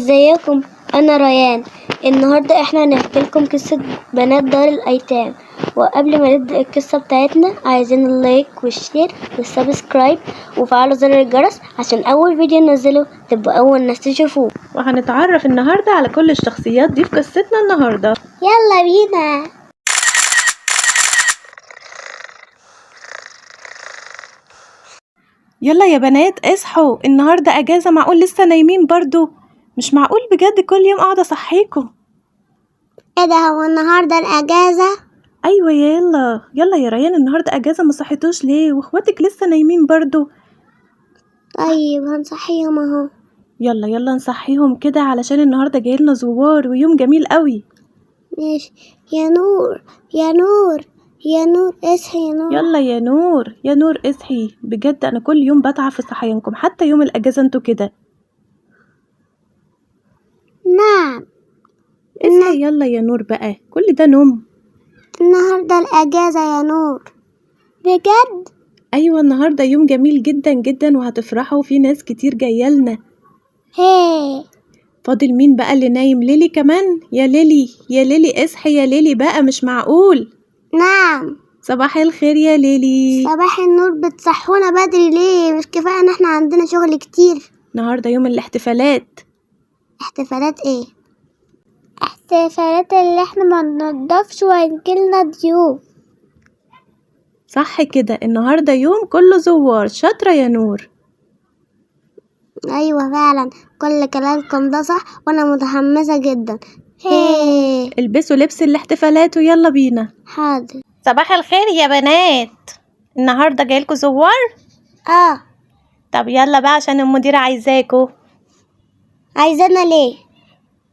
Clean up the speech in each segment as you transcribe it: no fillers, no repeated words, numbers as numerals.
ازيكم؟ انا ريان. النهارده احنا هنحكي لكم قصه بنات دار الايتام. وقبل ما نبدا القصه بتاعتنا عايزين اللايك والشير والسبسكرايب وفعلوا زر الجرس عشان اول فيديو ننزله تبقوا اول ناس تشوفوه. وهنتعرف النهارده على كل الشخصيات دي في قصتنا النهارده. يلا بينا. يلا يا بنات اصحوا، النهارده اجازه. معقول لسه نايمين برضو؟ مش معقول بجد، كل يوم اقعد اصحيكم. ايه ده؟ هو النهارده الاجازه؟ ايوه يلا يا ريان، النهارده اجازه، ما صحيتوش ليه؟ واخواتك لسه نايمين برضو. طيب هنصحيهم اهو. يلا نصحيهم كده علشان النهارده جايلنا زوار ويوم جميل قوي. ماشي. يا نور يا نور يا نور اصحي يا نور. يلا يا نور اصحي، بجد انا كل يوم بتعب في صحيانكم، حتى يوم الاجازه انتوا كده. نعم. اصحي يلا يا نور بقى، كل ده نوم؟ النهارده الاجازه يا نور. بجد؟ ايوه النهارده يوم جميل جدا جدا وهتفرحوا، في ناس كتير جايالنا. هي فاضل مين بقى اللي نايم؟ ليلي كمان. يا ليلي اصحي يا ليلي بقى، مش معقول. نعم. صباح الخير يا ليلي. صباح النور. بتصحونا بدري ليه؟ مش كفايه ان احنا عندنا شغل كتير؟ النهارده يوم الاحتفالات. احتفالات ايه؟ احتفالات اللي احنا ما ننضفش وهيجيلنا ضيوف. صح كده، النهارده يوم كله زوار. شاطره يا نور. ايوه فعلا، كل كلامكم ده صح وانا متحمسه جدا. هي البسوا لبس الاحتفالات ويلا بينا. حاضر. صباح الخير يا بنات، النهارده جايلكوا زوار. طب يلا بقى عشان المديرة عايزاكوا. عايزانا ليه؟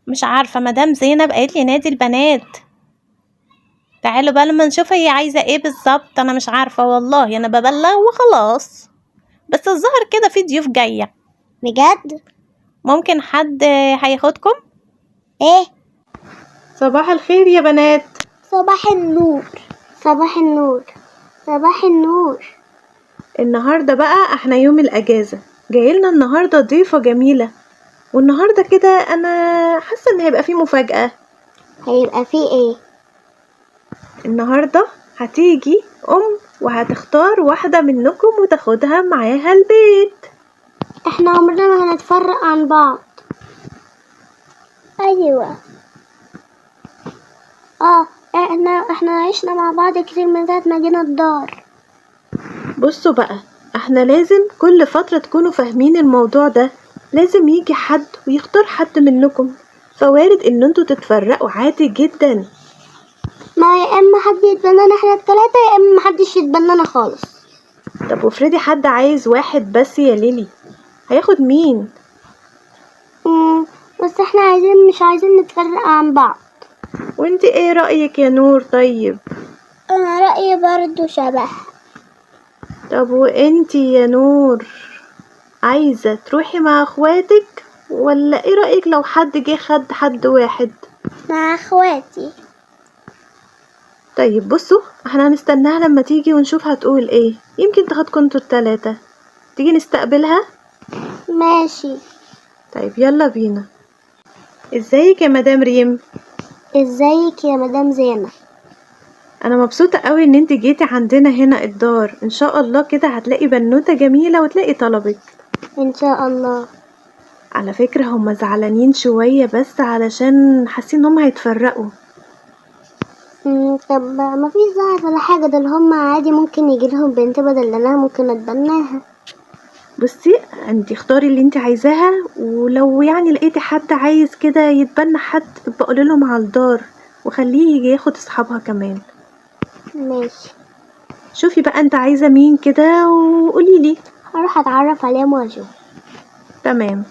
مش عارفة، مدام زينب قالت لي نادي البنات. تعالوا بقى لما نشوف هي عايزة ايه بالظبط. انا مش عارفة والله، انا ببلغ وخلاص. بس الظاهر كده في ضيوف جاية. بجد؟ ممكن حد هياخدكم؟ ايه؟ صباح الخير يا بنات. صباح النور. صباح النور. صباح النور. النهاردة بقى احنا يوم الاجازة، جايلنا النهاردة ضيفة جميلة. والنهاردة كده انا حاسة ان هيبقى فيه مفاجأة. هيبقى فيه ايه؟ النهاردة هتيجي وهتختار واحدة منكم وتاخدها معاها البيت. احنا عمرنا ما هنتفرق عن بعض. ايوه. احنا عشنا مع بعض كتير من ساعة ما جينا الدار. بصوا بقى، احنا لازم كل فترة تكونوا فاهمين الموضوع ده. لازم يجي حد ويختار حد منكم، فوارد ان انتوا تتفرقوا عادي جدا. ما يا اما حد يتبنانا احنا التلاتة يا اما محدش يتبنانا خالص. طب وافرضي حد عايز واحد بس يا ليلي، هياخد مين؟ بس احنا مش عايزين نتفرق عن بعض. وانت ايه رأيك يا نور؟ طيب انا رأيي برضو شبه. طب وانت يا نور، عايزة تروحي مع اخواتك ولا ايه رأيك لو حد جه خد حد واحد؟ مع اخواتي. طيب بصوا، احنا هنستناها لما تيجي ونشوف هتقول ايه، يمكن تاخدكم انتوا التلاتة. تيجي نستقبلها؟ ماشي. طيب يلا بينا. ازيك يا مدام ريم؟ ازيك يا مدام زينب؟ انا مبسوطة قوي ان انت جيتي عندنا هنا الدار. ان شاء الله كده هتلاقي بنوتة جميلة وتلاقي طلبك. ان شاء الله. على فكرة هما زعلانين شوية بس علشان حاسين ان هما هيتفرقوا. طب ما فيش زعل ولا حاجة، دول هما عادي ممكن يجيلهم بنت بدل انا ممكن اتبناها. بصي، انت اختاري اللي انت عايزاها، ولو يعني لقيتي حد عايز كده يتبنى حد بقولي لهم على الدار وخليه يجي ياخد اصحابها كمان. ماشي. شوفي بقى انت عايزة مين كده وقولي لي. هروح اتعرف عليهم واشوف. تمام.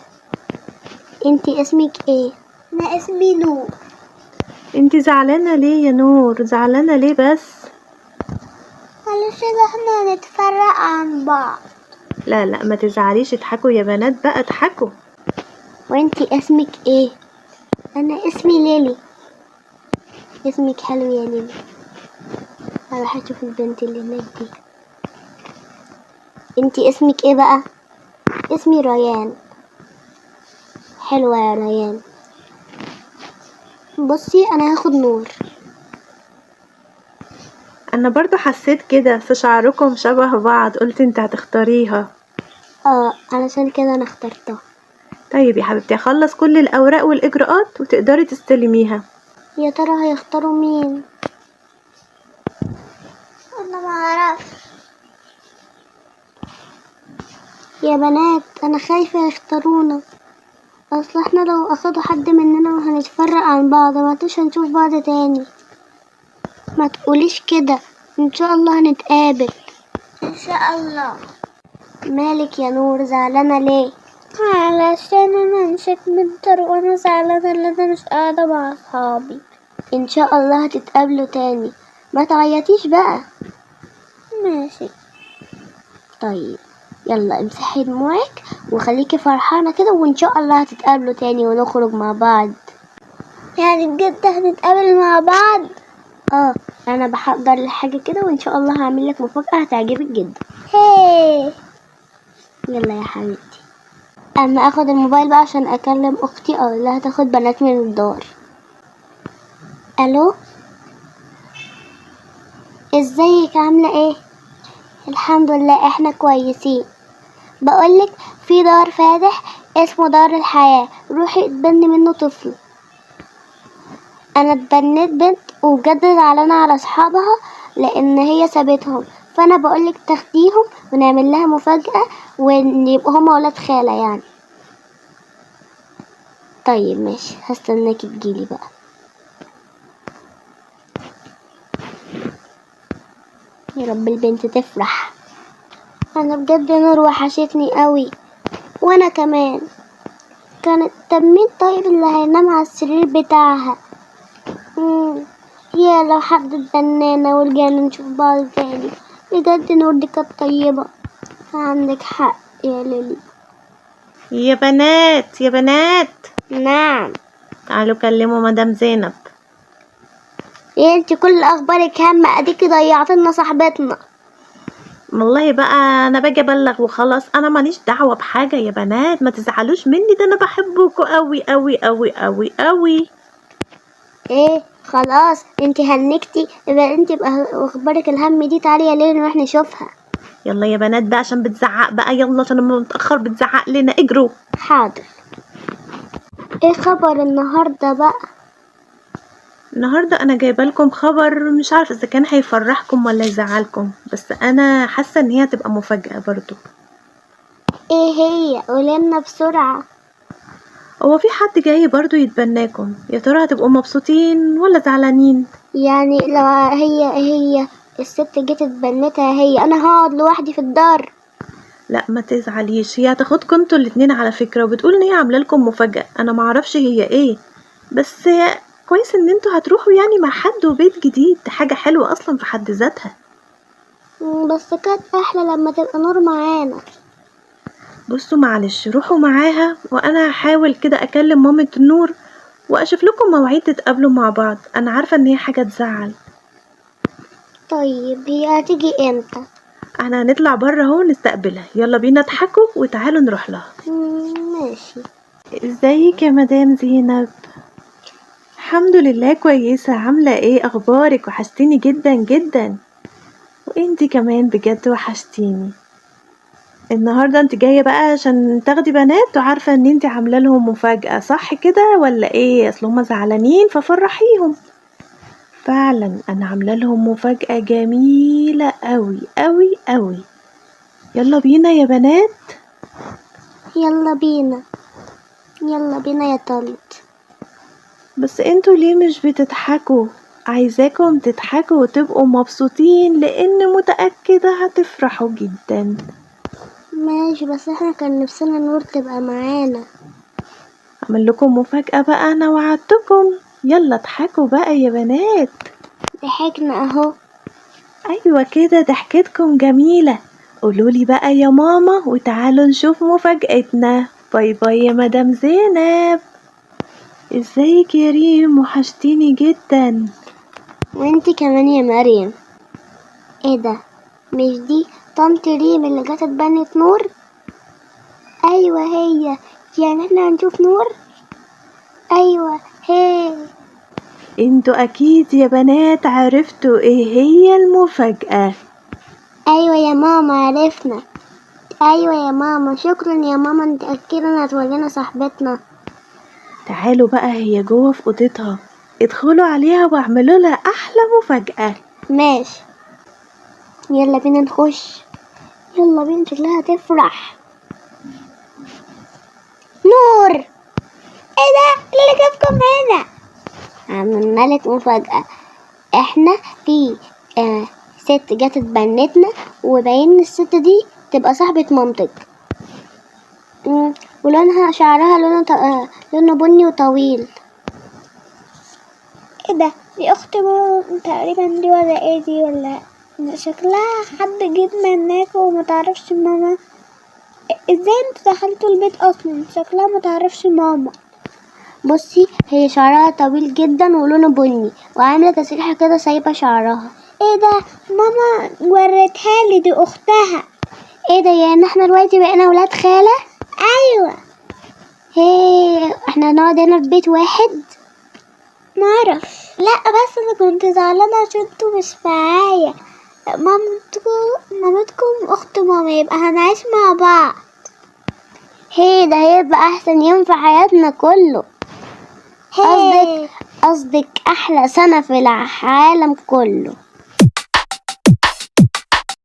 انتي اسمك ايه؟ انا اسمي نور. انت زعلانة ليه يا نور؟ زعلانة ليه بس؟ علشان احنا نتفرق عن بعض. لا ما تزعليش، اضحكوا يا بنات بقى، اضحكوا. وانتي اسمك ايه؟ انا اسمي ليلي. اسمك حلو يا ليلي. هروح اشوف البنت اللي هناك دي. انتي اسمك ايه بقى؟ اسمي ريان. حلوة يا ريان. بصي انا هاخد نور. انا برضو حسيت كده في شعركم شبه بعض، قلت انت هتختاريها. علشان كده انا اخترتها. طيب يا حبيبتي، هخلص كل الاوراق والاجراءات وتقدري تستلميها. يا ترى هيختاروا مين؟ انا ما اعرفش يا بنات، انا خايفة يختارونا. اصل احنا لو اخدوا حد مننا هنتفرق عن بعض، ما هنشوف بعض تاني. ما تقوليش كده، ان شاء الله هنتقابل. ان شاء الله. مالك يا نور زعلانة ليه؟ علشان انا مشيت من الطريق وانا زعلانة ان انا مش قاعدة مع اصحابي. ان شاء الله هتتقابلوا تاني، ما تعيطيش بقى. ماشي. طيب يلا امسحي دموعك وخليكي فرحانة كده، وان شاء الله هتتقابلوا تاني ونخرج مع بعض. يعني بجد هنتقابل مع بعض؟ انا بحضر لحاجة كده، وان شاء الله هعمل لك مفاجأة هتعجبك جدا. هي يلا يا حبيبتي، اما اخد الموبايل بقى عشان اكلم اختي اقول لها تاخد بنات من الدار. الو، ازيك عاملة ايه؟ الحمد لله احنا كويسين. بقولك في دار فاتح اسمه دار الحياة، روحي اتبني منه طفل. انا اتبنيت بنت وبجد زعلانة على اصحابها لان هي سابتهم، فانا بقولك تاخديهم ونعمل لها مفاجأة ويبقوا هما ولاد خالة يعني. طيب ماشي، هستناكي تجيلي بقى. يا رب البنت تفرح. انا بجد نور وحشتني قوي. وانا كمان. كانت مين طيب اللي هينام على السرير بتاعها؟ يا لو حد اتبنانا ورجعنا نشوف بعض تاني. بجد نور دي كانت طيبة. عندك حق يا ليلي. يا بنات يا بنات، نعم. تعالوا كلموا مدام زينب. ايه انت كل اخبارك هامة، اديكي ضيعتلنا صاحبتنا. والله بقى انا باجي ابلغ وخلاص، انا ماليش دعوه بحاجه يا بنات، ما تزعلوش مني، ده انا بحبكوا قوي قوي قوي قوي قوي. ايه خلاص انت هنكتي، يبقى انت اخبارك الهم دي تعالي يا ليلي نروح نشوفها. يلا يا بنات بقى عشان بتزعق بقى، يلا عشان لما متاخر بتزعق لنا، اجروا. حاضر. ايه خبر النهارده بقى؟ النهارده انا جايبه لكم خبر، مش عارفه اذا كان هيفرحكم ولا يزعلكم، بس انا حاسه ان هي هتبقى مفاجاه برضو. ايه هي؟ قولنا بسرعة. هو في حد جاي برضو يتبناكم، يا ترى هتبقوا مبسوطين ولا زعلانين؟ يعني لو هي الست جت اتبنتها هي، انا هقعد لوحدي في الدار؟ لا ما تزعليش، هي هتاخدكم انتوا الاتنين على فكره، وبتقول ان هي عامله لكم مفاجاه، انا معرفش هي ايه، بس كويس ان انتوا هتروحوا يعني مع حد وبيت جديد، حاجه حلوه اصلا في حد ذاتها. بس كانت احلى لما تبقى نور معانا. بصوا معلش، روحوا معاها وانا هحاول كده اكلم مامة النور واشوف لكم مواعيد تتقابلوا مع بعض، انا عارفه ان هي حاجه تزعل. طيب هي هتيجي امتى؟ احنا هنطلع بره اهو نستقبلها، يلا بينا اضحكوا وتعالوا نروح لها. ماشي. ازيك يا مدام زينب؟ الحمد لله كويسه، عامله ايه اخبارك؟ وحشتيني جدا جدا. وانتي كمان بجد وحشتيني. النهارده انت جايه بقى عشان تاخدي بنات وعارفه ان انت عامله لهم مفاجاه، صح كده ولا ايه؟ اصل هما زعلانين ففرحيهم. فعلا انا عامله لهم مفاجاه جميله قوي قوي قوي. يلا بينا يا بنات. يلا بينا. يلا بينا يا طلت. بس انتوا ليه مش بتضحكوا؟ عايزاكم تضحكوا وتبقوا مبسوطين لان متاكده هتفرحوا جدا. ماشي، بس احنا كان نفسنا نور تبقى معانا. اعمل لكم مفاجاه بقى، انا وعدتكم. يلا اضحكوا بقى يا بنات. ضحكنا اهو. ايوه كده، ضحكتكم جميله. قولولي بقى يا ماما وتعالوا نشوف مفاجأتنا. باي باي يا مدام زينب. ازيك يا ريم؟ وحشتيني جدا. وانتي كمان يا مريم. ايه ده؟ مش دي طنط ريم اللي جت اتبنت نور؟ ايوه هي. يعني احنا هنشوف نور؟ ايوه. هي انتوا اكيد يا بنات عرفتوا ايه هي المفاجأة. ايوه يا ماما عرفنا. ايوه يا ماما، شكرا يا ماما، انت اكيد هتورينا صاحبتنا. تعالوا بقى، هي جوه في اوضتها، ادخلوا عليها واعملوا لها احلى مفاجأة. ماشي، يلا بينا نخش. يلا بينا، شكلها هتفرح. نور، ايه ده اللي جابكم هنا؟ عملنا لك مفاجأة. احنا في ست جت اتبنتنا، وباين الست دي تبقى صاحبة مامتك. ولونها شعرها لونه بني وطويل. ايه ده؟ دي اخت ماما تقريبا دي، ولا ايه دي؟ ولا شكلها حد جه منك وما تعرفش ماما. ازاي انتوا دخلتوا البيت اصلا؟ شكلها ما تعرفش ماما. بصي، هي شعرها طويل جدا ولونه بني، وعامله تسريحه كده سايبه شعرها. ايه ده؟ ماما ورتها لي، دي اختها. ايه ده؟ يعني احنا دلوقتي بقينا ولاد خاله؟ ايوه. هي احنا هنقعد هنا في بيت واحد؟ معرف. لا بس انا كنت زعلانه عشان انتوا مش معايا. مامتكم اخت ماما، يبقى هنعيش مع بعض. هي ده هيبقى احسن يوم في حياتنا كله. قصدك احلى سنة في العالم كله.